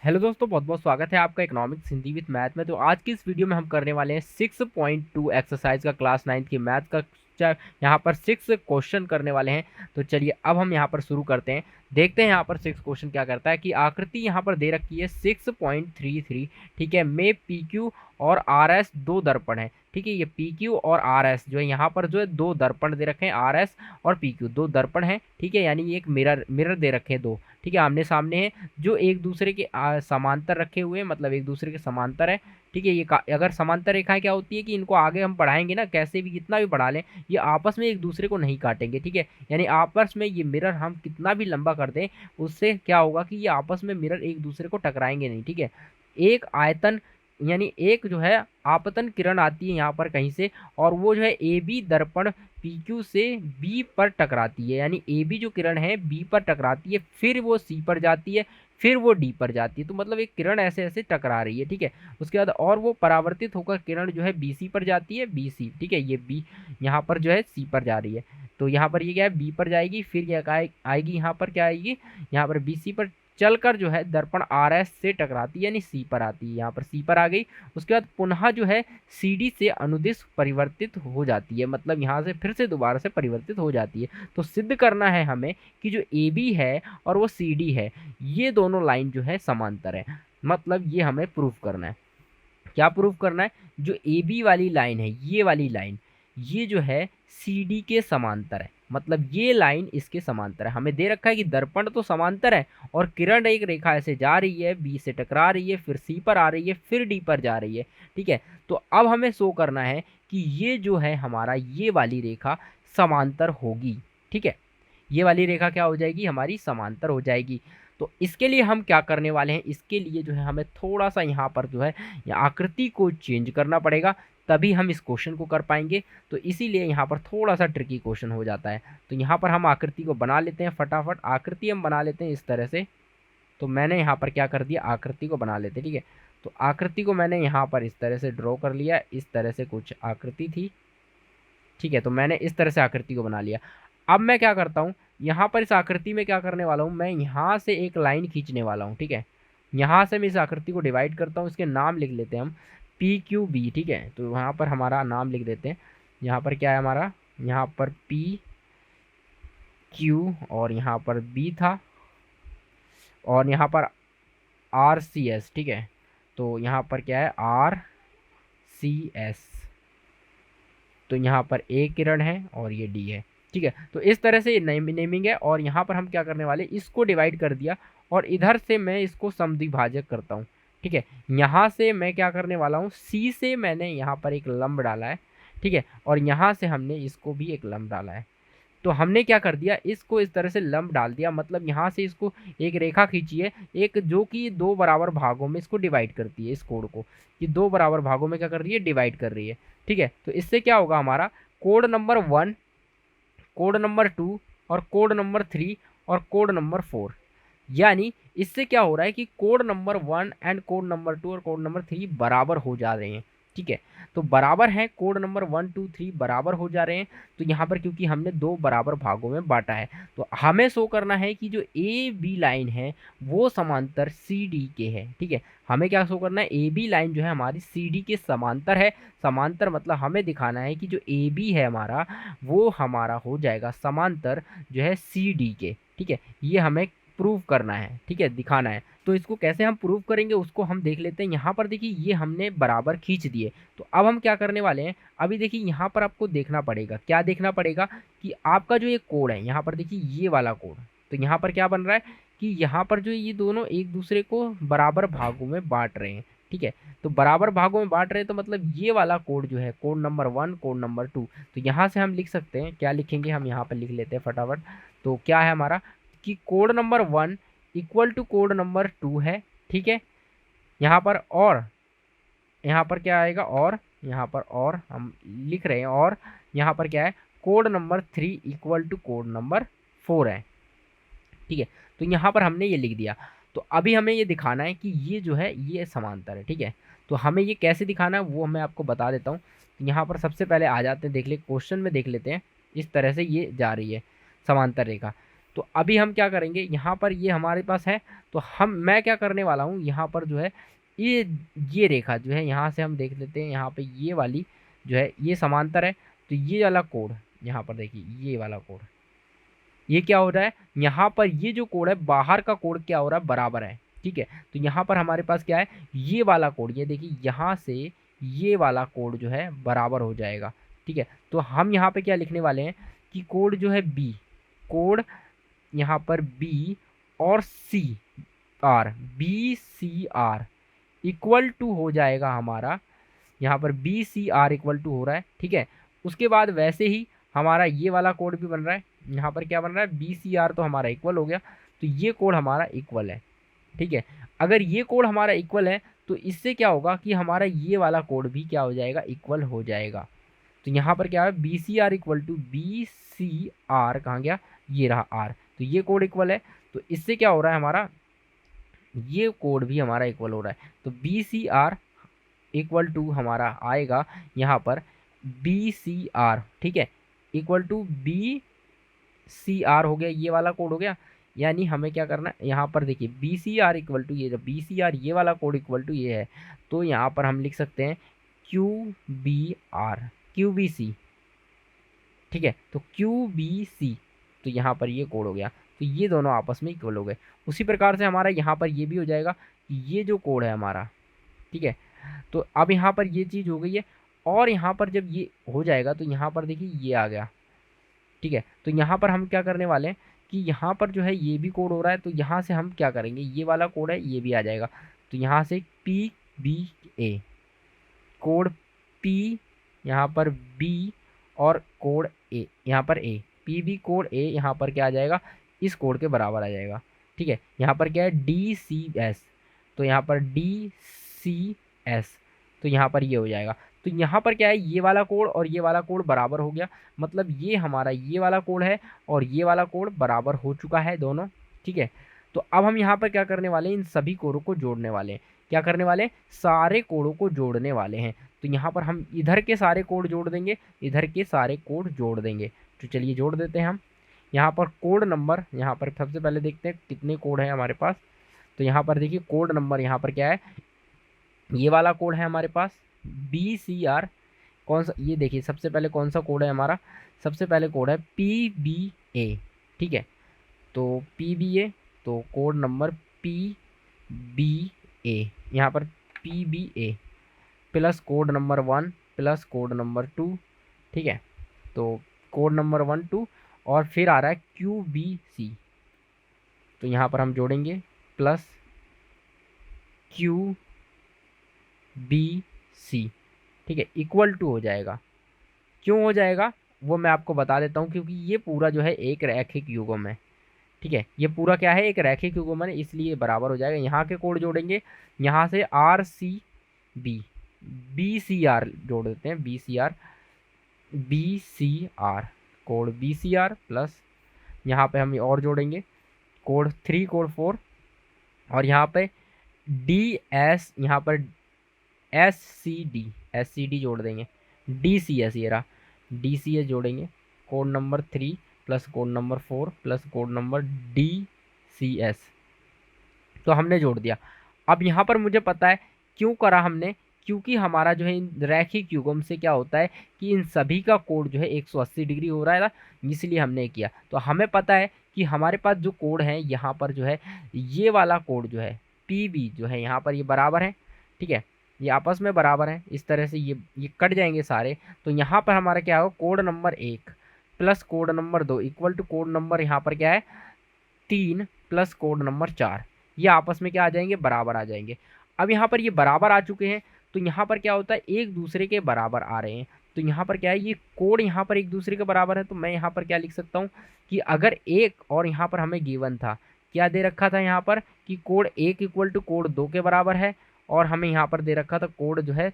Hello दोस्तों, बहुत बहुत स्वागत है आपका इकोनॉमिक्स हिंदी विद मैथ में। तो आज की इस वीडियो में हम करने वाले हैं 6.2 एक्सरसाइज का क्लास 9 की मैथ का। यहाँ पर 6 क्वेश्चन करने वाले हैं। तो चलिए अब हम यहाँ पर शुरू करते हैं। देखते हैं यहाँ पर 6 क्वेश्चन क्या करता है कि आकृति यहाँ पर दे रखी है 6.33। ठीक है, में पी क्यू और आर एस दो दर्पण है। ठीक है, ये पी क्यू और आर एस जो है यहाँ पर जो है दो दर्पण दे रखे हैं, आर एस और पी क्यू दो दर्पण हैं। ठीक है, यानी एक मिरर दे रखे हैं दो। ठीक है, आमने सामने है जो एक दूसरे के समांतर रखे हुए हैं, मतलब एक दूसरे के समांतर है। ठीक है, ये अगर समांतर रेखाएं क्या होती है कि इनको आगे हम बढ़ाएंगे ना, कैसे भी कितना भी बढ़ा लें, ये आपस में एक दूसरे को नहीं काटेंगे। ठीक है, यानी आपस में ये मिरर हम कितना भी लंबा कर दें, उससे क्या होगा कि ये आपस में मिरर एक दूसरे को टकराएंगे नहीं। ठीक है, एक आयतन यानी एक जो है आपतन किरण आती है यहाँ पर कहीं से, और वो जो है ए बी दर्पण पी क्यू से बी पर टकराती है। यानी ए बी जो किरण है बी पर टकराती है, फिर वो सी पर जाती है, फिर वो डी पर जाती है। तो मतलब एक किरण ऐसे ऐसे टकरा रही है। ठीक है, उसके बाद और वो परावर्तित होकर किरण जो है बी सी पर जाती है, बी सी। ठीक है, ये बी यहाँ पर जो है सी पर जा रही है। तो यहाँ पर ये क्या है, बी पर जाएगी, फिर क्या आएगी यहाँ पर, क्या आएगी यहाँ पर बी सी पर चलकर जो है दर्पण आर एस से टकराती है, यानी सी पर आती है। यहाँ पर सी पर आ गई, उसके बाद पुनः जो है सी डी से अनुदिश परिवर्तित हो जाती है, मतलब यहाँ से फिर से दोबारा से परिवर्तित हो जाती है। तो सिद्ध करना है हमें कि जो ए बी है और वो सी डी है, ये दोनों लाइन जो है समांतर है। मतलब ये हमें प्रूफ करना है। क्या प्रूफ करना है, जो ए बी वाली लाइन है, ये वाली लाइन, ये जो है सी डी के समांतर है। मतलब ये लाइन इसके समांतर है। हमें दे रखा है कि दर्पण तो समांतर है और किरण एक रेखा ऐसे जा रही है, बी से टकरा रही है, फिर सी पर आ रही है, फिर डी पर जा रही है। ठीक है, तो अब हमें शो करना है कि ये जो है हमारा ये वाली रेखा समांतर होगी। ठीक है, ये वाली रेखा क्या हो जाएगी, हमारी समांतर हो जाएगी। तो इसके लिए हम क्या करने वाले हैं, इसके लिए जो है हमें थोड़ा सा यहाँ पर जो है आकृति को चेंज करना पड़ेगा, तभी हम इस क्वेश्चन को कर पाएंगे। तो इसीलिए यहाँ पर थोड़ा सा ट्रिकी क्वेश्चन हो जाता है। तो यहाँ पर हम आकृति को बना लेते हैं फटाफट। आकृति हम बना लेते हैं इस तरह से। तो मैंने यहाँ पर क्या कर दिया, आकृति को बना लेते। ठीक है, तो आकृति को मैंने यहाँ पर इस तरह से ड्रॉ कर लिया। इस तरह से कुछ आकृति थी। ठीक है, तो मैंने इस तरह से आकृति को बना लिया। अब मैं क्या करता हूँ, यहाँ पर इस आकृति में क्या करने वाला हूँ, मैं यहाँ से एक लाइन खींचने वाला हूँ। ठीक है, यहाँ से मैं इस आकृति को डिवाइड करता हूँ। इसके नाम लिख लेते हैं हम पी क्यू बी। ठीक है, तो यहाँ पर हमारा नाम लिख देते हैं। यहाँ पर क्या है हमारा, यहाँ पर पी क्यू और यहाँ पर बी था, और यहाँ पर आर सी एस। ठीक है, तो यहाँ पर क्या है, आर सी एस। तो यहाँ पर ए किरण है और ये डी है। ठीक है, तो इस तरह से नेमिंग है। और यहाँ पर हम क्या करने वाले, इसको डिवाइड कर दिया और इधर से मैं इसको समद्विभाजक करता हूँ। ठीक है, यहाँ से मैं क्या करने वाला हूँ, सी से मैंने यहाँ पर एक लंब डाला है। ठीक है, और यहाँ से हमने इसको भी एक लंब डाला है। तो हमने क्या कर दिया, इसको इस तरह से लंब डाल दिया। मतलब यहाँ से इसको एक रेखा खींची है, एक जो कि दो बराबर भागों में इसको डिवाइड करती है। इस कोण को ये दो बराबर भागों में क्या कर रही है, डिवाइड कर रही है। ठीक है, तो इससे क्या होगा, हमारा कोड नंबर 1, कोड नंबर 2 और कोड नंबर 3 और कोड नंबर 4। यानी इससे क्या हो रहा है कि code number 1 and code number 2 और कोड नंबर 3 बराबर हो जा रहे हैं। ठीक है, तो बराबर है, कोड नंबर 1 2 3 बराबर हो जा रहे हैं। तो यहाँ पर क्योंकि हमने दो बराबर भागों में बांटा है, तो हमें शो करना है कि जो ए बी लाइन है वो समांतर सी डी के है। ठीक है, हमें क्या शो करना है, ए बी लाइन जो है हमारी सी डी के समांतर है। समांतर मतलब हमें दिखाना है कि जो ए बी है हमारा, वो हमारा हो जाएगा समांतर जो है सी डी के। ठीक है, ये हमें प्रूव करना है। ठीक है, दिखाना है। तो इसको कैसे हम प्रूव करेंगे उसको हम देख लेते हैं। यहाँ पर देखिए ये हमने बराबर खींच दिए। तो अब हम क्या करने वाले हैं, अभी देखिए यहाँ पर आपको देखना पड़ेगा, क्या देखना पड़ेगा कि आपका जो ये कोड है, यहाँ पर देखिए ये वाला कोड, तो यहाँ पर क्या बन रहा है कि यहाँ पर जो ये दोनों एक दूसरे को बराबर भागों में बांट रहे हैं। ठीक है, तो बराबर भागों में बांट रहे हैं, तो मतलब ये वाला कोड जो है कोड नंबर 1 कोड नंबर 2, तो यहाँ से हम लिख सकते हैं, क्या लिखेंगे हम यहाँ पर लिख लेते हैं फटाफट। तो क्या है हमारा कि code number 1 equal to code number 2 है। ठीक है, यहाँ पर और यहाँ पर क्या आएगा, और यहाँ पर और हम लिख रहे हैं, और यहाँ पर क्या है, code number 3 equal to code number 4 है। ठीक है, तो यहाँ पर हमने ये लिख दिया। तो अभी हमें ये दिखाना है कि ये जो है ये समांतर है। ठीक है, तो हमें ये कैसे दिखाना है वो मैं आपको बता देता हूँ। तो यहाँ पर सबसे पहले आ जाते हैं, देख ले क्वेश्चन में देख लेते हैं। इस तरह से ये जा रही है समांतर रेखा। तो अभी हम क्या करेंगे, यहाँ पर ये हमारे पास है, तो मैं क्या करने वाला हूँ, यहाँ पर जो है ये रेखा जो है, यहाँ से हम देख लेते हैं, यहाँ पे ये वाली जो है ये समांतर है। तो ये वाला कोड यहाँ पर देखिए, ये वाला कोड ये क्या हो रहा है, यहाँ पर ये जो कोड है बाहर का कोड क्या हो रहा है, बराबर है। ठीक है, तो यहाँ पर हमारे पास क्या है, ये वाला कोड, ये देखिए यहाँ से ये वाला कोड जो है बराबर हो जाएगा। ठीक है, तो हम यहाँ पे क्या लिखने वाले हैं कि कोड जो है बी, कोड यहाँ पर बी और C R, B C R equal to हो जाएगा हमारा, यहाँ पर B C R equal to हो रहा है। ठीक है, उसके बाद वैसे ही हमारा ये वाला कोड भी बन रहा है, यहाँ पर क्या बन रहा है, बी सी आर तो हमारा इक्वल हो गया, तो ये कोड हमारा इक्वल है। ठीक है, अगर ये कोड हमारा इक्वल है तो इससे क्या होगा कि हमारा ये वाला कोड भी क्या हो जाएगा, इक्वल हो जाएगा। तो यहाँ पर क्या है, B C R equal to B C R, कहाँ गया, ये रहा आर, तो ये कोड इक्वल है। तो इससे क्या हो रहा है, हमारा ये कोड भी हमारा इक्वल हो रहा है। तो B C R equal to हमारा आएगा यहाँ पर बी सी आर, ठीक है, equal to B C R हो गया, ये वाला कोड हो गया। यानी हमें क्या करना है, यहाँ पर देखिए B C R equal to, ये जब बी सी आर ये वाला कोड इक्वल टू ये है, तो यहाँ पर हम लिख सकते हैं Q B R, Q B C. ठीक है, तो क्यू बी सी, तो यहाँ पर ये कोड हो गया, तो ये दोनों आपस में इक्वल हो गए। उसी प्रकार से हमारा यहाँ पर ये भी हो जाएगा कि ये जो कोड है हमारा, ठीक है, तो अब यहाँ पर ये चीज़ हो गई है। और यहाँ पर जब ये हो जाएगा तो यहाँ पर देखिए ये आ गया। ठीक है, तो यहाँ पर हम क्या करने वाले हैं कि यहाँ पर जो है ये भी कोड हो रहा है, तो यहाँ से हम क्या करेंगे, ये वाला कोड है ये भी आ जाएगा, तो यहाँ से पी बी ए, कोड पी यहाँ पर बी और कोड ए यहाँ पर ए, पी बी कोड ए यहाँ पर क्या आ जाएगा, इस कोड के बराबर आ जाएगा। ठीक है, यहाँ पर क्या है डी सी एस, तो यहाँ पर डी सी एस, तो यहाँ पर ये हो जाएगा। तो यहाँ पर क्या है, ये वाला कोड और ये वाला कोड बराबर हो गया, मतलब ये हमारा ये वाला कोड है और ये वाला कोड बराबर हो चुका है दोनों। ठीक है, तो अब हम यहाँ पर क्या करने वाले हैं, इन सभी कोडों को जोड़ने वाले हैं। क्या करने वाले हैं, सारे कोडों को जोड़ने वाले हैं। तो यहाँ पर हम इधर के सारे कोड जोड़ देंगे, इधर के सारे कोड जोड़ देंगे। तो चलिए जोड़ देते हैं हम। यहाँ पर कोड नंबर, यहाँ पर सबसे पहले देखते हैं कितने कोड हैं हमारे पास। तो यहाँ पर देखिए कोड नंबर यहाँ पर क्या है, ये वाला कोड है हमारे पास बी सी आर, कौन सा, ये देखिए सबसे पहले कौन सा कोड है हमारा, सबसे पहले कोड है पी बी ए। ठीक है, तो पी बी ए, तो code number P B A, यहाँ पर P B A plus code number 1 plus code number 2। ठीक है, तो कोड नंबर 1 2 और फिर आ रहा है क्यू बी सी, तो यहाँ पर हम जोड़ेंगे प्लस क्यू बी सी। ठीक है, इक्वल टू हो जाएगा। क्यों हो जाएगा वो मैं आपको बता देता हूँ, क्योंकि ये पूरा जो है एक रैखिक युग्म है। ठीक है, ये पूरा क्या है, एक रैखिक युग्म है, इसलिए बराबर हो जाएगा। यहाँ के कोड जोड़ेंगे, यहाँ से R C B, B C R जोड़ देते हैं, B C R, B C R, code B C R plus यहाँ पे हम और जोड़ेंगे कोड 3 कोड 4 और यहाँ पे डी एस, यहाँ पर एस सी डी जोड़ देंगे, डी सी एस, ये रहा डी सी एस जोड़ेंगे, code number 3 plus code number 4 plus code number D C S, तो हमने जोड़ दिया। अब यहाँ पर मुझे पता है क्यों करा हमने, क्योंकि हमारा जो है इन रैखिक युग्म से क्या होता है कि इन सभी का कोड जो है 180 डिग्री हो रहा है, इसलिए हमने किया। तो हमें पता है कि हमारे पास जो कोड है यहाँ पर जो है ये वाला कोड जो है पी बी जो है यहाँ पर ये बराबर है। ठीक है, ये आपस में बराबर है, इस तरह से ये कट जाएंगे सारे। तो यहाँ पर हमारा क्या होगा, code number 1 plus code number 2 equal to code number यहाँ पर क्या है 3 प्लस कोड नंबर 4, ये आपस में क्या आ जाएंगे, बराबर आ जाएंगे। अब यहाँ पर ये बराबर आ चुके हैं, तो यहाँ पर क्या होता है, एक दूसरे के बराबर आ रहे हैं। तो यहाँ पर क्या है, ये कोड यहाँ पर एक दूसरे के बराबर है, तो मैं यहाँ पर क्या लिख सकता हूँ कि अगर एक, और यहाँ पर हमें गिवन था, क्या दे रखा था यहाँ पर कि कोड 1 इक्वल टू कोड 2 के बराबर है, और हमें यहाँ पर दे रखा था कोड जो है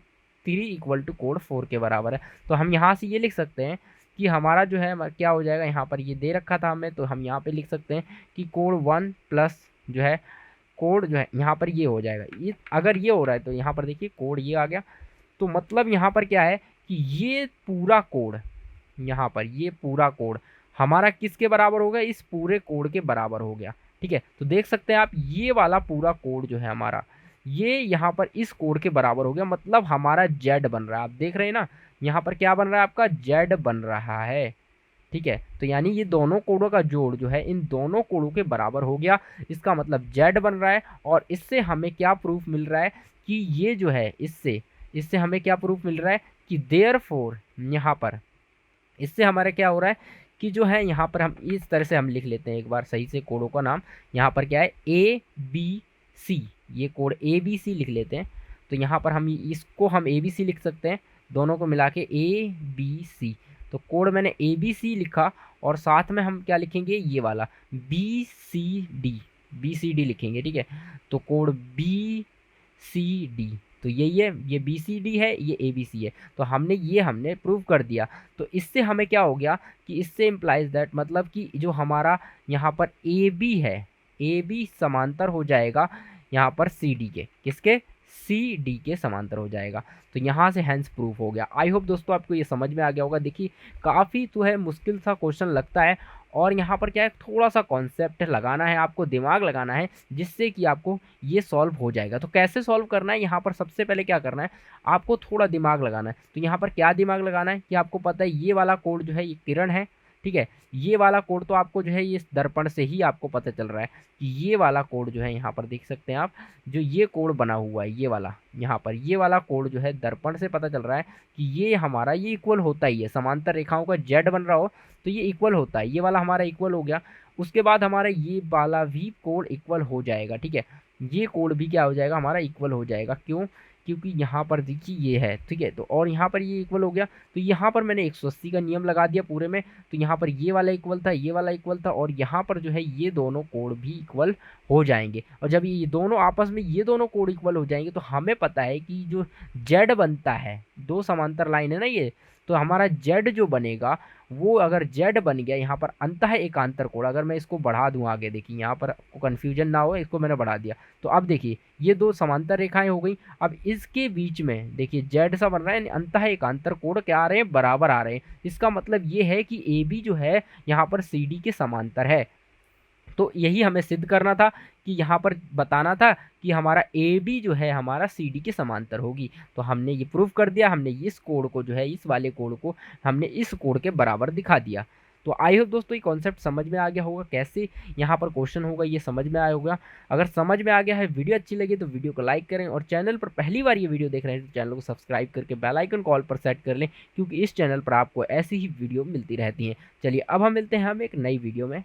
3 इक्वल टू कोड 4 के बराबर है। तो हम यहाँ से ये लिख सकते हैं कि हमारा जो है क्या हो जाएगा, यहाँ पर ये दे रखा था हमें, तो हम यहाँ पे लिख सकते हैं कि कोड 1 प्लस जो है कोड जो है यहाँ पर ये हो जाएगा। ये अगर ये हो रहा है तो यहाँ पर देखिए कोड ये आ गया। तो मतलब यहाँ पर क्या है कि ये पूरा कोड, यहाँ पर ये पूरा कोड हमारा किसके बराबर हो गया, इस पूरे कोड के बराबर हो गया। ठीक है, तो देख सकते हैं आप ये वाला पूरा कोड जो है हमारा, ये यहाँ पर इस कोड के बराबर हो गया, मतलब हमारा जेड बन रहा है। आप देख रहे हैं ना, यहाँ पर क्या बन रहा है, आपका जेड बन रहा है। ठीक है, तो यानी ये दोनों कोडों का जोड़ जो है इन दोनों कोडों के बराबर हो गया, इसका मतलब जेड बन रहा है। और इससे हमें क्या प्रूफ मिल रहा है कि ये जो है, इससे इससे हमें क्या प्रूफ मिल रहा है कि देयरफॉर, यहाँ पर इससे हमारा क्या हो रहा है कि जो है यहाँ पर हम इस तरह से हम लिख लेते हैं एक बार सही से कोडों का नाम। यहाँ पर क्या है, ए बी सी, ये कोड ए बी सी लिख लेते हैं। तो यहाँ पर हम इसको हम ए बी सी लिख सकते हैं, दोनों को मिला के ए बी सी। तो कोड मैंने ए बी सी लिखा, और साथ में हम क्या लिखेंगे, ये वाला बी सी डी लिखेंगे। ठीक है, तो कोड बी सी डी, तो यही है, ये बी सी डी है, ये ए बी सी है। तो हमने प्रूव कर दिया। तो इससे हमें क्या हो गया कि इससे इम्प्लाइज दैट, मतलब कि जो हमारा यहाँ पर ए बी है, ए बी समांतर हो जाएगा यहाँ पर सी डी के, किसके, सी डी के समांतर हो जाएगा। तो यहाँ से हैंस प्रूफ हो गया। आई होप दोस्तों आपको ये समझ में आ गया होगा। देखिए काफ़ी तो है मुश्किल सा क्वेश्चन लगता है, और यहाँ पर क्या है, थोड़ा सा कॉन्सेप्ट लगाना है, आपको दिमाग लगाना है, जिससे कि आपको ये सॉल्व हो जाएगा। तो कैसे सॉल्व करना है, यहाँ पर सबसे पहले क्या करना है, आपको थोड़ा दिमाग लगाना है। तो यहाँ पर क्या दिमाग लगाना है कि आपको पता है ये वाला कोड जो है ये किरण है। ठीक है, ये वाला कोड तो आपको जो है ये दर्पण से ही आपको पता चल रहा है कि ये वाला कोड जो है, यहाँ पर देख सकते हैं आप, जो ये कोड बना हुआ है ये वाला, यहाँ पर ये वाला कोड जो है दर्पण से पता चल रहा है कि ये हमारा ये इक्वल होता ही है, समांतर रेखाओं का जेड बन रहा हो तो ये इक्वल होता है, ये वाला हमारा इक्वल हो गया। उसके बाद हमारा ये वाला भी कोड इक्वल हो जाएगा। ठीक है, ये कोड भी क्या हो जाएगा, हमारा इक्वल हो जाएगा। क्यों, क्योंकि यहाँ पर देखिए ये है। ठीक है, तो और यहाँ पर ये इक्वल हो गया, तो यहाँ पर मैंने 180 का नियम लगा दिया पूरे में। तो यहाँ पर ये वाला इक्वल था, ये वाला इक्वल था, और यहाँ पर जो है ये दोनों कोड भी इक्वल हो जाएंगे। और जब ये दोनों आपस में ये दोनों कोड इक्वल हो जाएंगे, तो हमें पता है कि जो जेड बनता है, दो समांतर लाइन है ना ये, तो हमारा जेड जो बनेगा, वो अगर जेड बन गया, यहाँ पर अंतः एकांतर कोण, अगर मैं इसको बढ़ा दूं आगे, देखिए यहाँ पर आपको कन्फ्यूजन ना हो, इसको मैंने बढ़ा दिया। तो अब देखिए ये दो समांतर रेखाएं हो गई। अब इसके बीच में देखिए जेड सा बन रहा है, अंतः एकांतर कोण क्या आ रहे हैं, बराबर आ रहे हैं। इसका मतलब ये है कि ए बी जो है यहाँ पर सी डी के समांतर है। तो यही हमें सिद्ध करना था, कि यहाँ पर बताना था कि हमारा ए बी जो है हमारा सी डी के समांतर होगी। तो हमने ये प्रूव कर दिया, हमने इस कोड को जो है, इस वाले कोड को हमने इस कोड के बराबर दिखा दिया। तो आई होप दोस्तों ये कॉन्सेप्ट समझ में आ गया होगा, कैसे यहाँ पर क्वेश्चन होगा ये समझ में आया होगा। अगर समझ में आ गया है, वीडियो अच्छी लगी तो वीडियो को लाइक करें, और चैनल पर पहली बार ये वीडियो देख रहे हैं तो चैनल को सब्सक्राइब करके बेल आइकन कॉल पर सेट कर लें, क्योंकि इस चैनल पर आपको ऐसी ही वीडियो मिलती रहती हैं। चलिए अब हम मिलते हैं हम एक नई वीडियो में।